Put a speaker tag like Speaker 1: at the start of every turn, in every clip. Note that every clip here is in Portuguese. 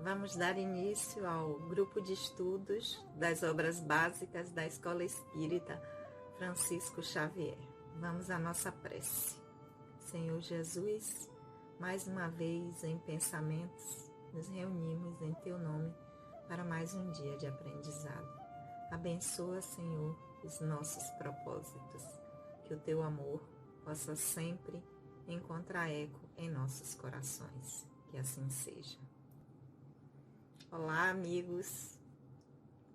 Speaker 1: Vamos dar início ao grupo de estudos das obras básicas da Escola Espírita Francisco Xavier. Vamos à nossa prece. Senhor Jesus, mais uma vez em pensamentos, nos reunimos em Teu nome para mais um dia de aprendizado. Abençoa, Senhor, os nossos propósitos, que o Teu amor possa sempre encontrar eco em nossos corações. Que assim seja. Olá, amigos!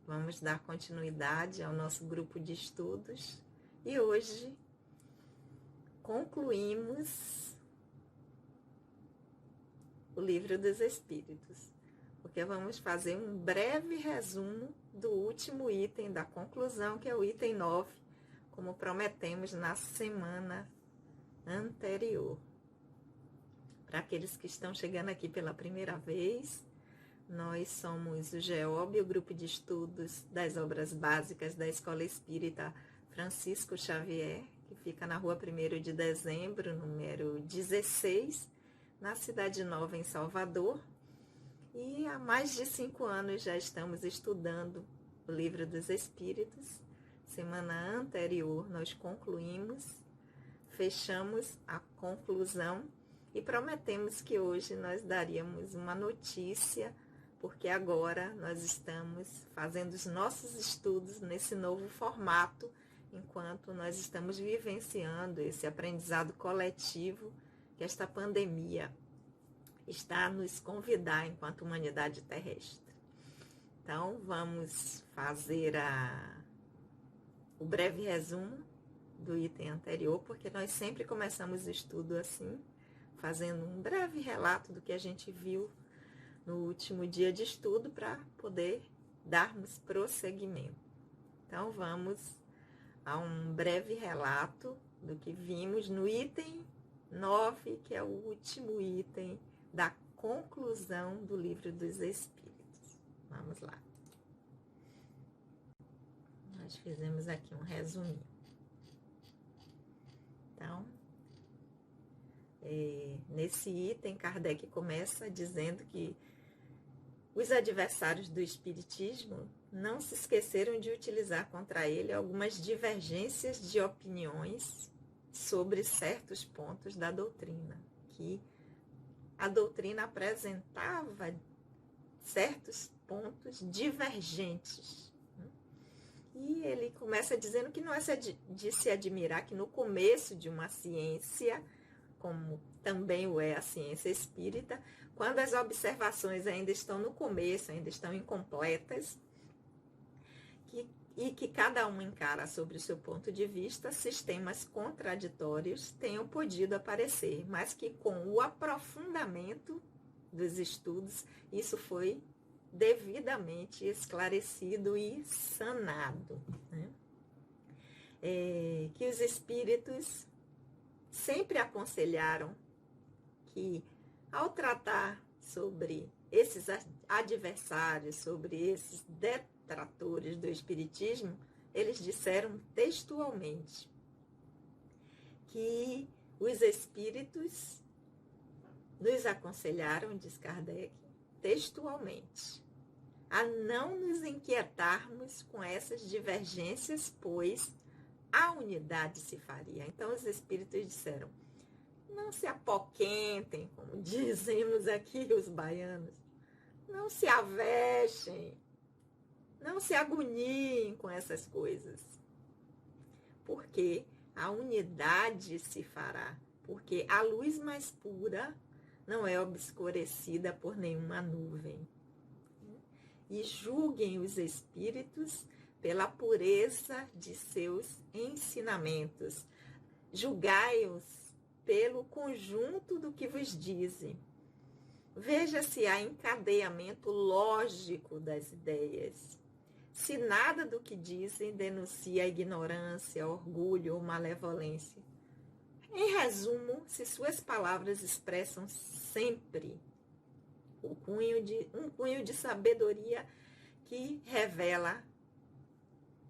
Speaker 1: Vamos dar continuidade ao nosso grupo de estudos e hoje concluímos o Livro dos Espíritos, porque vamos fazer um breve resumo do último item da conclusão, que é o item 9, como prometemos na semana anterior. Para aqueles que estão chegando aqui pela primeira vez, nós somos o GEOB, o Grupo de Estudos das Obras Básicas da Escola Espírita Francisco Xavier, que fica na rua 1º de dezembro, número 16, na Cidade Nova, em Salvador. E há mais de 5 anos já estamos estudando o Livro dos Espíritos. Semana anterior nós concluímos, fechamos a conclusão e prometemos que hoje nós daríamos uma notícia, porque agora nós estamos fazendo os nossos estudos nesse novo formato, enquanto nós estamos vivenciando esse aprendizado coletivo que esta pandemia está a nos convidar enquanto humanidade terrestre. Então, vamos fazer o breve resumo do item anterior, porque nós sempre começamos o estudo assim, fazendo um breve relato do que a gente viu no último dia de estudo para poder darmos prosseguimento. Então, vamos a um breve relato do que vimos no item 9, que é o último item da conclusão do Livro dos Espíritos. Vamos lá. Nós fizemos aqui um resuminho. Então, nesse item, Kardec começa dizendo que os adversários do Espiritismo não se esqueceram de utilizar contra ele algumas divergências de opiniões sobre certos pontos da doutrina, que a doutrina apresentava certos pontos divergentes. E ele começa dizendo que não é de se admirar que no começo de uma ciência, como também o é a ciência espírita, quando as observações ainda estão no começo, ainda estão incompletas, e que cada um encara sobre o seu ponto de vista, sistemas contraditórios tenham podido aparecer, mas que com o aprofundamento dos estudos, isso foi devidamente esclarecido e sanado, né? Que os espíritos sempre aconselharam que, ao tratar sobre esses adversários, sobre esses detratores do espiritismo, eles disseram textualmente que os espíritos nos aconselharam, diz Kardec, textualmente, a não nos inquietarmos com essas divergências, pois a unidade se faria. Então os espíritos disseram: não se apoquentem, como dizemos aqui os baianos, não se avexem, não se agoniem com essas coisas, porque a unidade se fará, porque a luz mais pura não é obscurecida por nenhuma nuvem. E julguem os espíritos pela pureza de seus ensinamentos. Julgai-os pelo conjunto do que vos dizem. Veja se há encadeamento lógico das ideias. Se nada do que dizem denuncia ignorância, orgulho ou malevolência. Em resumo, se suas palavras expressam sempre um cunho de sabedoria que revela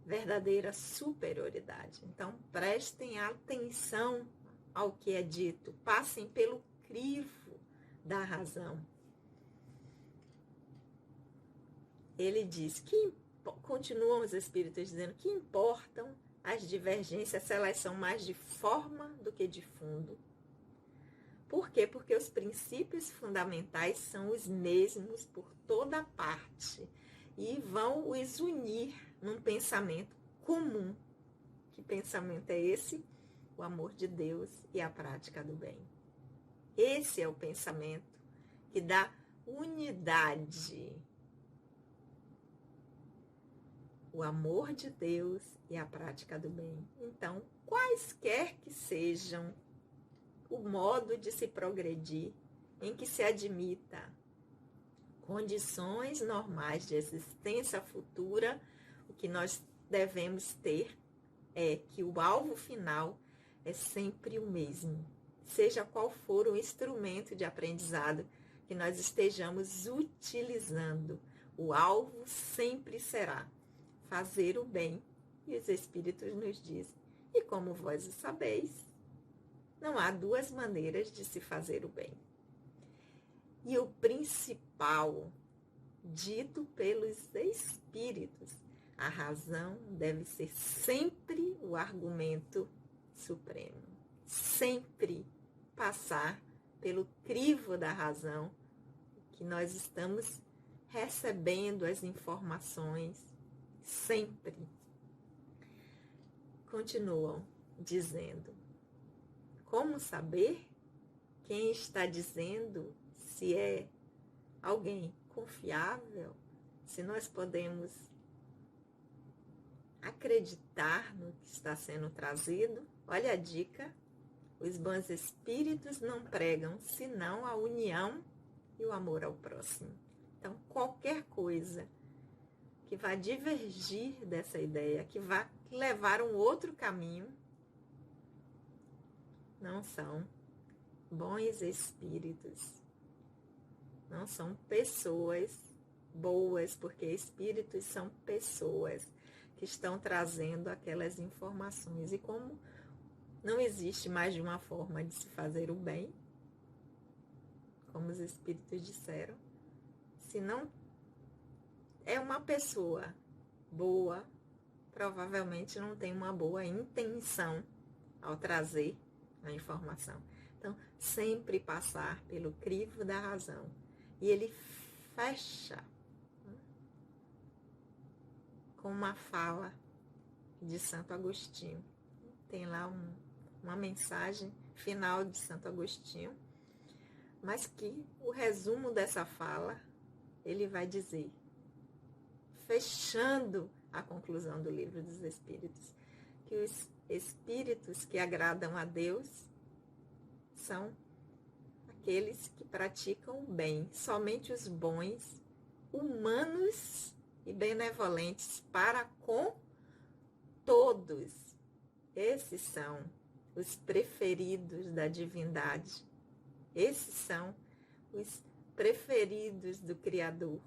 Speaker 1: verdadeira superioridade. Então, prestem atenção ao que é dito, passem pelo crivo da razão. ele diz que continuam os espíritos dizendo que importam as divergências se elas são mais de forma do que de fundo. Por quê? Porque os princípios fundamentais são os mesmos por toda parte e vão os unir num pensamento comum. Que pensamento é esse? O amor de Deus e a prática do bem. Esse é o pensamento que dá unidade. O amor de Deus e a prática do bem. Então, quaisquer que sejam o modo de se progredir, em que se admita condições normais de existência futura, o que nós devemos ter é que o alvo final é sempre o mesmo. Seja qual for o instrumento de aprendizado que nós estejamos utilizando, o alvo sempre será fazer o bem. E os Espíritos nos dizem, e como vós o sabeis, não há duas maneiras de se fazer o bem. E o principal, dito pelos Espíritos, a razão deve ser sempre o argumento supremo. Sempre passar pelo crivo da razão, que nós estamos recebendo as informações, sempre. Continuam dizendo, como saber quem está dizendo, se é alguém confiável, se nós podemos acreditar no que está sendo trazido? Olha a dica, os bons espíritos não pregam senão a união e o amor ao próximo. Então, qualquer coisa que vá divergir dessa ideia, que vá levar um outro caminho, não são bons espíritos, não são pessoas boas, porque espíritos são pessoas que estão trazendo aquelas informações. E como não existe mais de uma forma de se fazer o bem, como os espíritos disseram, se não é uma pessoa boa, provavelmente não tem uma boa intenção ao trazer a informação. Então, sempre passar pelo crivo da razão. E ele fecha com uma fala de Santo Agostinho. Tem lá uma mensagem final de Santo Agostinho, mas que o resumo dessa fala, ele vai dizer, fechando a conclusão do Livro dos Espíritos, que os espíritos que agradam a Deus são aqueles que praticam o bem, somente os bons, humanos e benevolentes para com todos. Esses são os preferidos da divindade. Esses são os preferidos do Criador.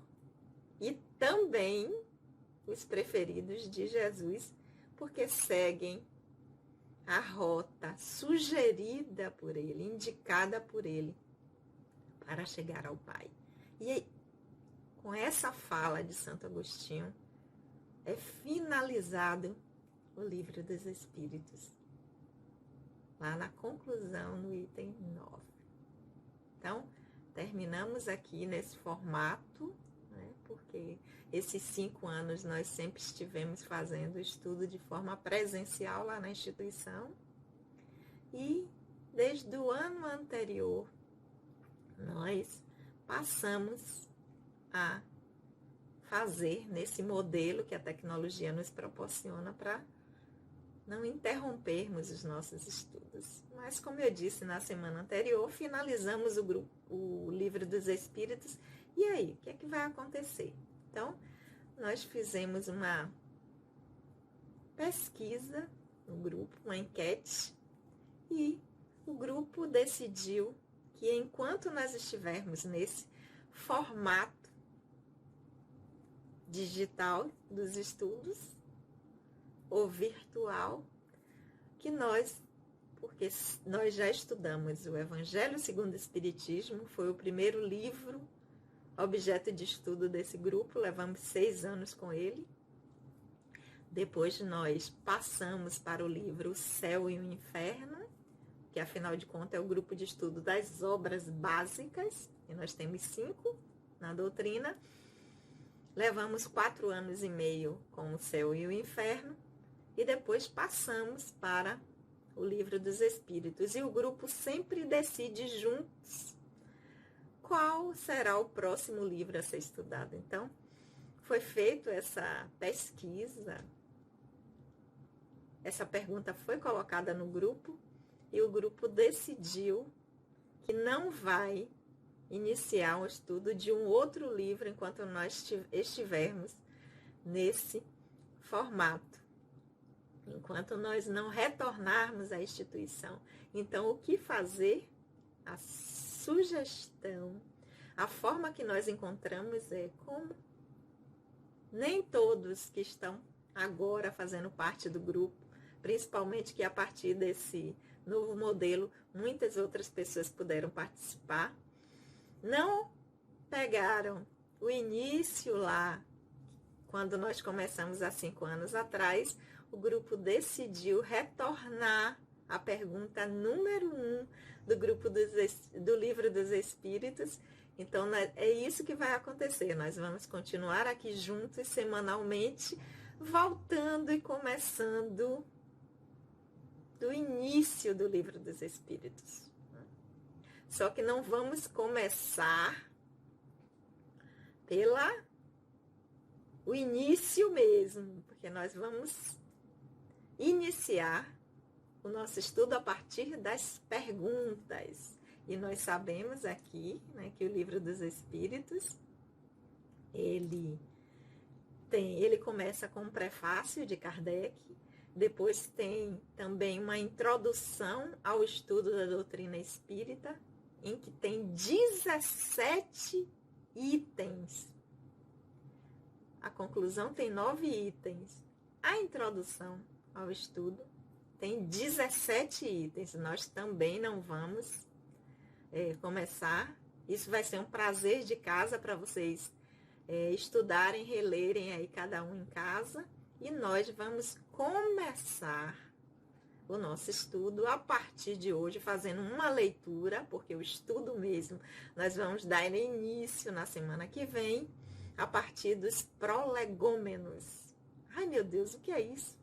Speaker 1: E também os preferidos de Jesus, porque seguem a rota sugerida por ele, indicada por ele, para chegar ao Pai. E aí, com essa fala de Santo Agostinho, é finalizado o Livro dos Espíritos, lá na conclusão, no item 9. Então, terminamos aqui nesse formato, né, porque esses 5 anos nós sempre estivemos fazendo o estudo de forma presencial lá na instituição. E desde o ano anterior, nós passamos a fazer nesse modelo que a tecnologia nos proporciona para não interrompermos os nossos estudos. Mas, como eu disse na semana anterior, finalizamos o Livro dos Espíritos. E aí, o que é que vai acontecer? Então, nós fizemos uma pesquisa no grupo, uma enquete, e o grupo decidiu que enquanto nós estivermos nesse formato digital dos estudos, ou virtual, que porque nós já estudamos o Evangelho segundo o Espiritismo, foi o primeiro livro objeto de estudo desse grupo, levamos 6 anos com ele. Depois nós passamos para o livro O Céu e o Inferno, que afinal de contas é o grupo de estudo das obras básicas, e nós temos 5 na doutrina. Levamos 4 anos e meio com O Céu e o Inferno, e depois passamos para o Livro dos Espíritos. E o grupo sempre decide juntos qual será o próximo livro a ser estudado. Então, foi feita essa pesquisa, essa pergunta foi colocada no grupo, e o grupo decidiu que não vai iniciar o estudo de um outro livro enquanto nós estivermos nesse formato, enquanto nós não retornarmos à instituição. Então, o que fazer? A sugestão, a forma que nós encontramos é como nem todos que estão agora fazendo parte do grupo, principalmente que a partir desse novo modelo, muitas outras pessoas puderam participar, não pegaram o início lá, quando nós começamos há 5 anos atrás. O grupo decidiu retornar à pergunta número 1 do grupo do Livro dos Espíritos. Então, é isso que vai acontecer. Nós vamos continuar aqui juntos semanalmente, voltando e começando do início do Livro dos Espíritos. Só que não vamos começar o início mesmo, porque nós vamos iniciar o nosso estudo a partir das perguntas. E nós sabemos aqui, né, que o Livro dos Espíritos, ele começa com um prefácio de Kardec, depois tem também uma introdução ao estudo da doutrina espírita, em que tem 17 itens. A conclusão tem 9 itens. A introdução ao estudo tem 17 itens. Nós também não vamos começar. Isso vai ser um prazer de casa para vocês estudarem, relerem aí cada um em casa. E nós vamos começar o nosso estudo a partir de hoje, fazendo uma leitura, porque o estudo mesmo nós vamos dar início na semana que vem, a partir dos prolegômenos. Ai, meu Deus, o que é isso?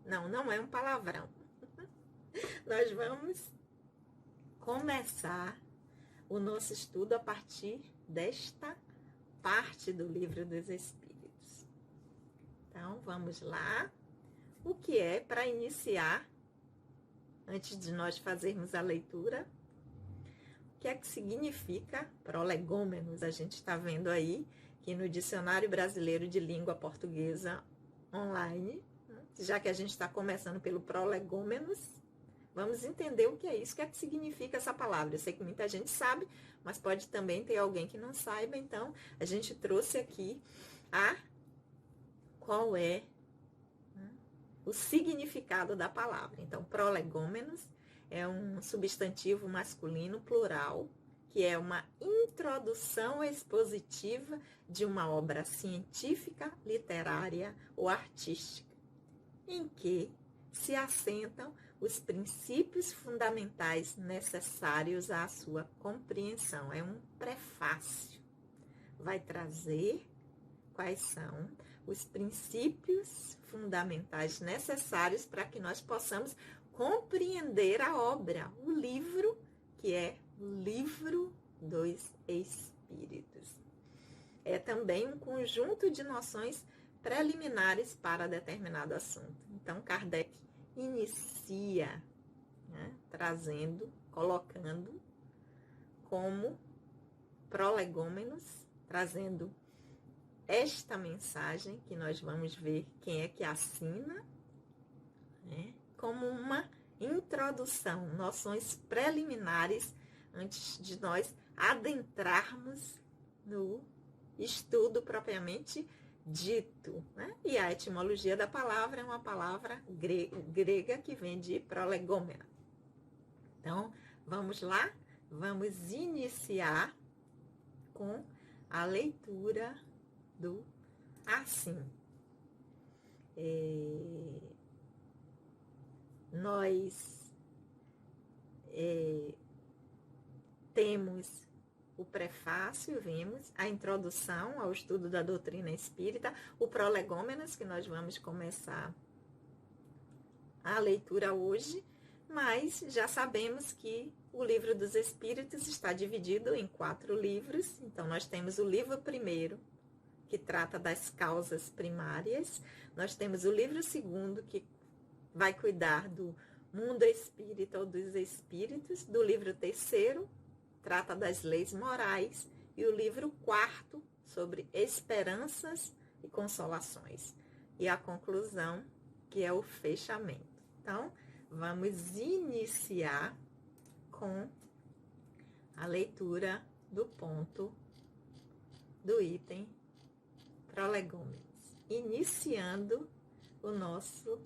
Speaker 1: Não é um palavrão. Nós vamos começar o nosso estudo a partir desta parte do Livro dos Espíritos. Então, vamos lá. O que é, para iniciar, antes de nós fazermos a leitura, o que é que significa prolegômenos? A gente está vendo aí que no Dicionário Brasileiro de Língua Portuguesa Online, já que a gente está começando pelo prolegômenos, vamos entender o que é isso, o que é que significa essa palavra. Eu sei que muita gente sabe, mas pode também ter alguém que não saiba, então a gente trouxe aqui qual é o significado da palavra. Então, prolegômenos é um substantivo masculino plural, que é uma introdução expositiva de uma obra científica, literária ou artística, em que se assentam os princípios fundamentais necessários à sua compreensão. É um prefácio. Vai trazer quais são os princípios fundamentais necessários para que nós possamos compreender a obra, o livro, que é o Livro dos Espíritos. É também um conjunto de noções preliminares para determinado assunto. Então, Kardec inicia, colocando como prolegômenos, trazendo esta mensagem, que nós vamos ver quem é que assina, como uma introdução, noções preliminares, antes de nós adentrarmos no estudo propriamente dito. E a etimologia da palavra é uma palavra grega que vem de prolegômena. Então, vamos lá? Vamos iniciar com a leitura do assim. Nós temos o prefácio, vimos, a introdução ao estudo da doutrina espírita, o prolegômenos, que nós vamos começar a leitura hoje, mas já sabemos que o Livro dos Espíritos está dividido em 4 livros. Então, nós temos o livro primeiro, que trata das causas primárias. Nós temos o livro segundo, que vai cuidar do mundo espírita ou dos espíritos. Do livro terceiro, trata das leis morais. E o livro quarto, sobre esperanças e consolações. E a conclusão, que é o fechamento. Então, vamos iniciar com a leitura do ponto do item prolegômenos, iniciando o nosso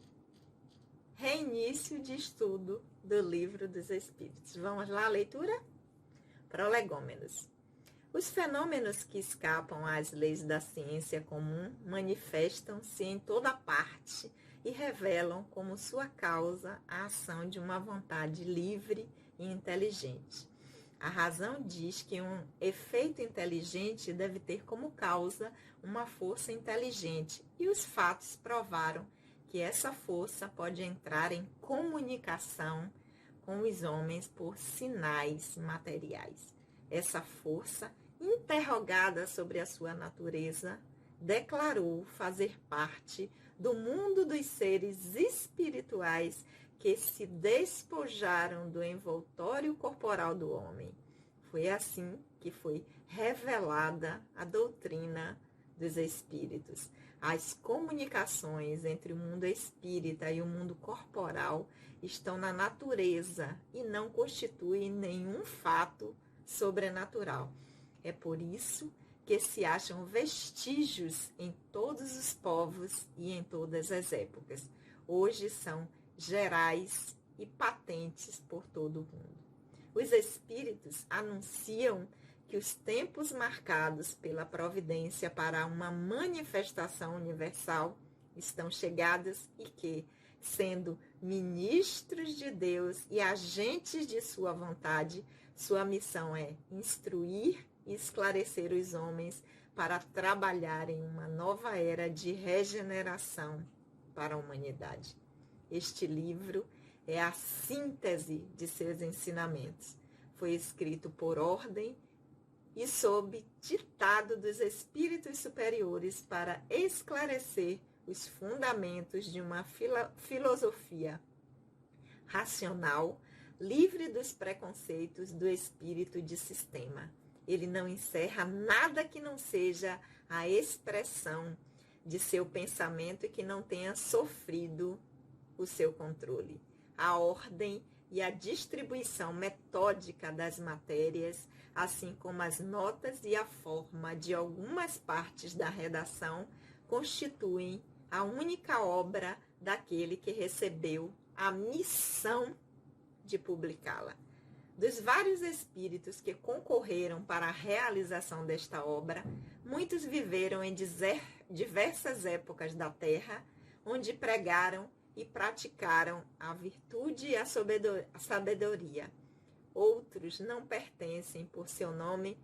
Speaker 1: reinício de estudo do Livro dos Espíritos. Vamos lá, a leitura? Prolegômenos. Os fenômenos que escapam às leis da ciência comum manifestam-se em toda parte e revelam como sua causa a ação de uma vontade livre e inteligente. A razão diz que um efeito inteligente deve ter como causa uma força inteligente, e os fatos provaram que essa força pode entrar em comunicação com os homens por sinais materiais. Essa força, interrogada sobre a sua natureza, declarou fazer parte do mundo dos seres espirituais que se despojaram do envoltório corporal do homem. Foi assim que foi revelada a doutrina dos espíritos. As comunicações entre o mundo espírita e o mundo corporal estão na natureza e não constituem nenhum fato sobrenatural. É por isso que se acham vestígios em todos os povos e em todas as épocas. Hoje são gerais e patentes por todo o mundo. Os espíritos anunciam que os tempos marcados pela providência para uma manifestação universal estão chegados e que, sendo ministros de Deus e agentes de sua vontade, sua missão é instruir e esclarecer os homens para trabalhar em uma nova era de regeneração para a humanidade. Este livro é a síntese de seus ensinamentos. Foi escrito por ordem e sob ditado dos espíritos superiores para esclarecer os fundamentos de uma filosofia racional, livre dos preconceitos do espírito de sistema. Ele não encerra nada que não seja a expressão de seu pensamento e que não tenha sofrido o seu controle. A ordem e a distribuição metódica das matérias, assim como as notas e a forma de algumas partes da redação, constituem a única obra daquele que recebeu a missão de publicá-la. Dos vários espíritos que concorreram para a realização desta obra, muitos viveram em diversas épocas da Terra, onde pregaram e praticaram a virtude e a sabedoria. Outros não pertencem, por seu nome,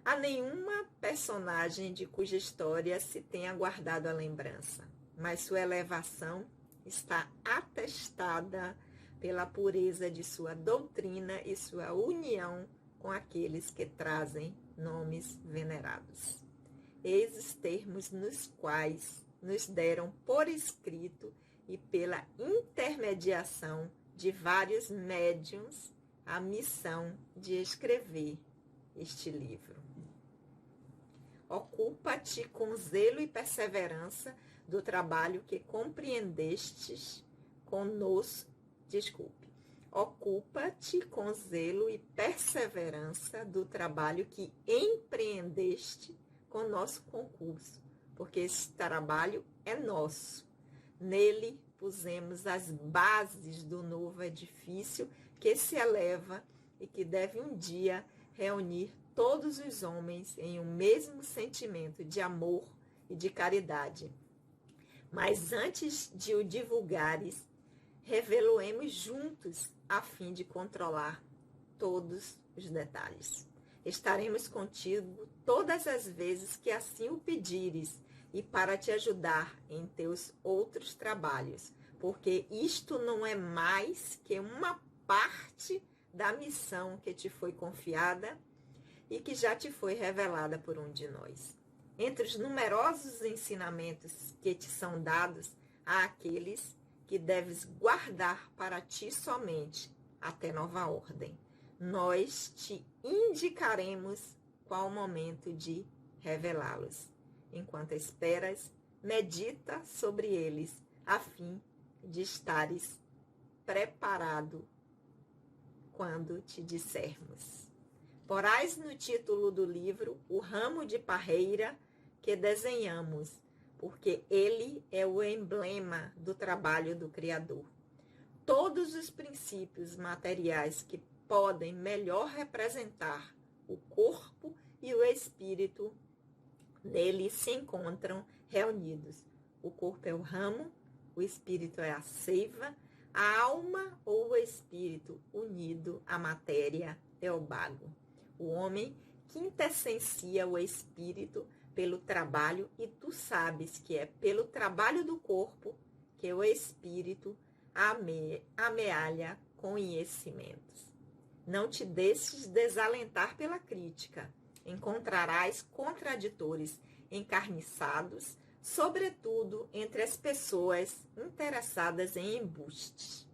Speaker 1: a nenhuma personagem de cuja história se tenha guardado a lembrança, mas sua elevação está atestada pela pureza de sua doutrina e sua união com aqueles que trazem nomes venerados. Eis os termos nos quais nos deram por escrito e pela intermediação de vários médiuns a missão de escrever este livro. Ocupa-te com zelo e perseverança do trabalho que compreendestes conosco. Ocupa-te com zelo e perseverança do trabalho que empreendeste com nosso concurso, porque esse trabalho é nosso. Nele pusemos as bases do novo edifício que se eleva e que deve um dia reunir todos os homens em um mesmo sentimento de amor e de caridade. Mas antes de o divulgares, revelo-emos juntos a fim de controlar todos os detalhes. Estaremos contigo todas as vezes que assim o pedires e para te ajudar em teus outros trabalhos, porque isto não é mais que uma parte da missão que te foi confiada e que já te foi revelada por um de nós. Entre os numerosos ensinamentos que te são dados, há aqueles que deves guardar para ti somente até nova ordem. Nós te indicaremos qual o momento de revelá-los. Enquanto esperas, medita sobre eles, a fim de estares preparado quando te dissermos. Porás no título do livro o ramo de parreira que desenhamos, porque ele é o emblema do trabalho do Criador. Todos os princípios materiais que podem melhor representar o corpo e o espírito nele se encontram reunidos. O corpo é o ramo, o espírito é a seiva, a alma ou o espírito unido à matéria é o bago. O homem quintessencia o espírito pelo trabalho, e tu sabes que é pelo trabalho do corpo que o espírito amealha conhecimentos. Não te deixes desalentar pela crítica. Encontrarás contraditores encarniçados, sobretudo entre as pessoas interessadas em embustes.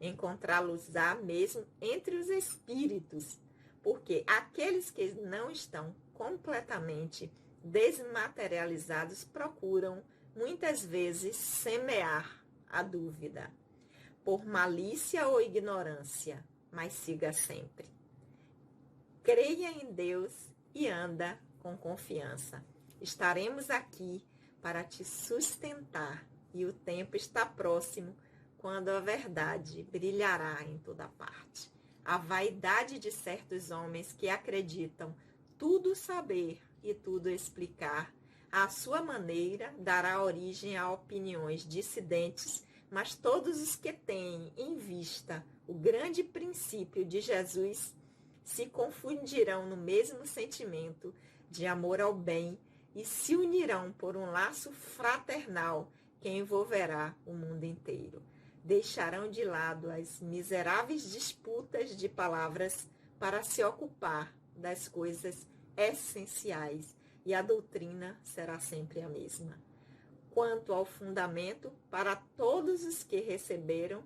Speaker 1: Encontrá-los-á mesmo entre os espíritos, porque aqueles que não estão completamente desmaterializados procuram, muitas vezes, semear a dúvida, por malícia ou ignorância, mas siga sempre. Creia em Deus e anda com confiança. Estaremos aqui para te sustentar e o tempo está próximo quando a verdade brilhará em toda parte. A vaidade de certos homens que acreditam tudo saber e tudo explicar, à sua maneira, dará origem a opiniões dissidentes, mas todos os que têm em vista o grande princípio de Jesus se confundirão no mesmo sentimento de amor ao bem e se unirão por um laço fraternal que envolverá o mundo inteiro. Deixarão de lado as miseráveis disputas de palavras para se ocupar das coisas essenciais, e a doutrina será sempre a mesma. Quanto ao fundamento, para todos os que receberam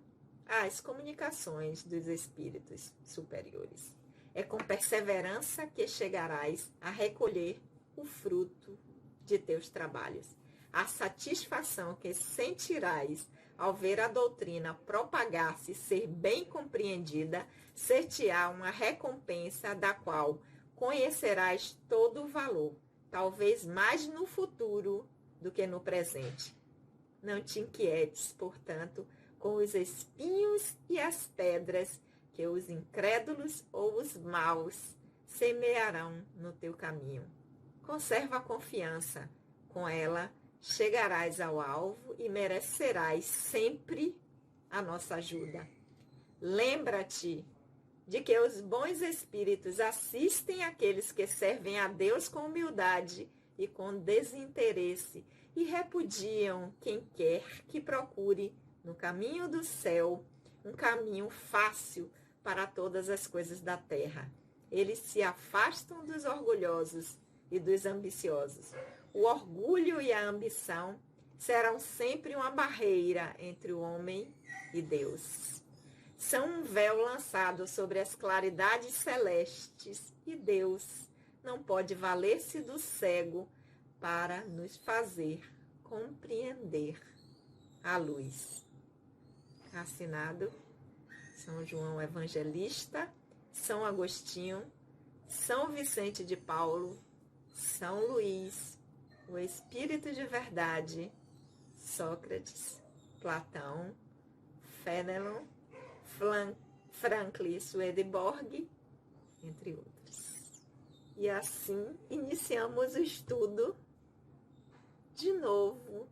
Speaker 1: as comunicações dos espíritos superiores, é com perseverança que chegarás a recolher o fruto de teus trabalhos. A satisfação que sentirás ao ver a doutrina propagar-se e ser bem compreendida, ser-te-á uma recompensa da qual conhecerás todo o valor, talvez mais no futuro do que no presente. Não te inquietes, portanto, com os espinhos e as pedras que os incrédulos ou os maus semearão no teu caminho. Conserva a confiança, com ela chegarás ao alvo e merecerás sempre a nossa ajuda. Lembra-te de que os bons espíritos assistem aqueles que servem a Deus com humildade e com desinteresse e repudiam quem quer que procure no caminho do céu um caminho fácil para todas as coisas da terra. Eles se afastam dos orgulhosos e dos ambiciosos. O orgulho e a ambição serão sempre uma barreira entre o homem e Deus. São um véu lançado sobre as claridades celestes e Deus não pode valer-se do cego para nos fazer compreender a luz. Assinado São João Evangelista, São Agostinho, São Vicente de Paulo, São Luís, o Espírito de Verdade, Sócrates, Platão, Fénelon, Franklin Swedenborg, entre outros. E assim iniciamos o estudo de novo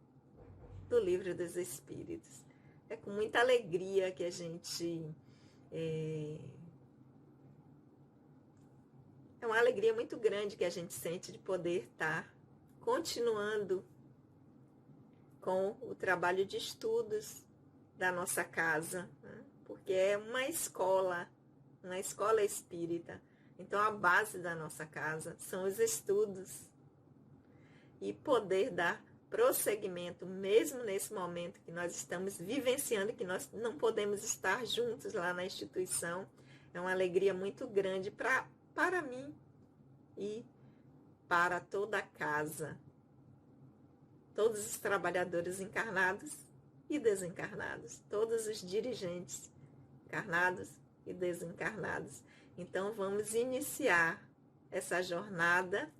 Speaker 1: do Livro dos Espíritos. É com muita alegria que a gente... É uma alegria muito grande que a gente sente de poder estar continuando com o trabalho de estudos da nossa casa, né? Porque é uma escola espírita. Então, a base da nossa casa são os estudos. E poder dar prosseguimento, mesmo nesse momento que nós estamos vivenciando, que nós não podemos estar juntos lá na instituição, é uma alegria muito grande para mim e para toda a casa. Todos os trabalhadores encarnados e desencarnados, todos os dirigentes encarnados e desencarnados. Então, vamos iniciar essa jornada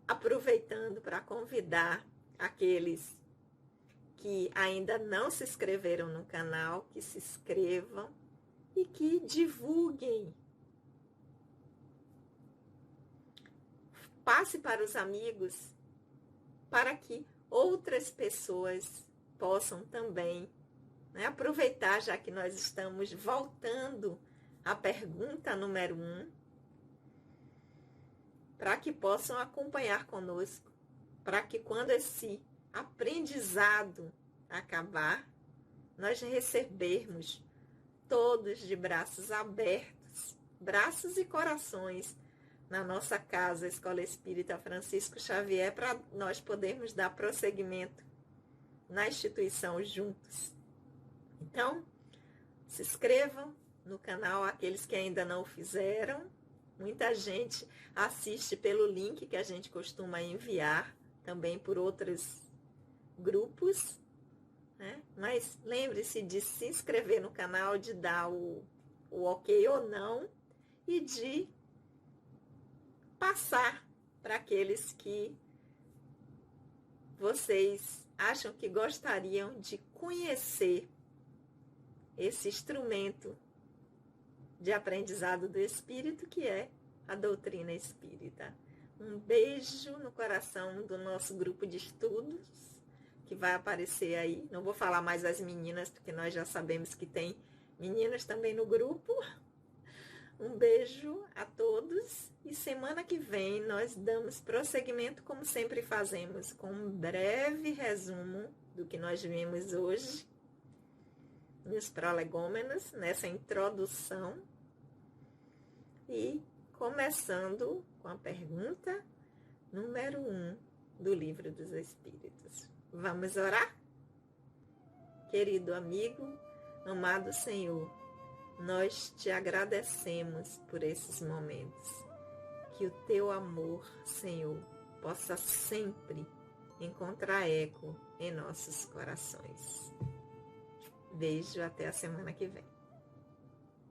Speaker 1: aproveitando para convidar aqueles que ainda não se inscreveram no canal, que se inscrevam e que divulguem. Passe para os amigos, para que outras pessoas possam também, né, aproveitar, já que nós estamos voltando à pergunta número 1, para que possam acompanhar conosco, para que quando esse aprendizado acabar, nós recebermos todos de braços abertos, braços e corações, na nossa casa, a Escola Espírita Francisco Xavier, para nós podermos dar prosseguimento na instituição juntos. Então, se inscrevam no canal, aqueles que ainda não o fizeram. Muita gente assiste pelo link que a gente costuma enviar, também por outros grupos, né? Mas lembre-se de se inscrever no canal, de dar o ok ou não, e de passar para aqueles que vocês acham que gostariam de conhecer esse instrumento de aprendizado do Espírito, que é a doutrina espírita. Um beijo no coração do nosso grupo de estudos, que vai aparecer aí. Não vou falar mais as meninas, porque nós já sabemos que tem meninas também no grupo. Um beijo a todos e semana que vem nós damos prosseguimento, como sempre fazemos, com um breve resumo do que nós vimos hoje nos prolegômenos, nessa introdução, e começando com a pergunta número 1 do Livro dos Espíritos. Vamos orar? Querido amigo, amado Senhor, nós te agradecemos por esses momentos. Que o teu amor, Senhor, possa sempre encontrar eco em nossos corações. Beijo, até a semana que vem.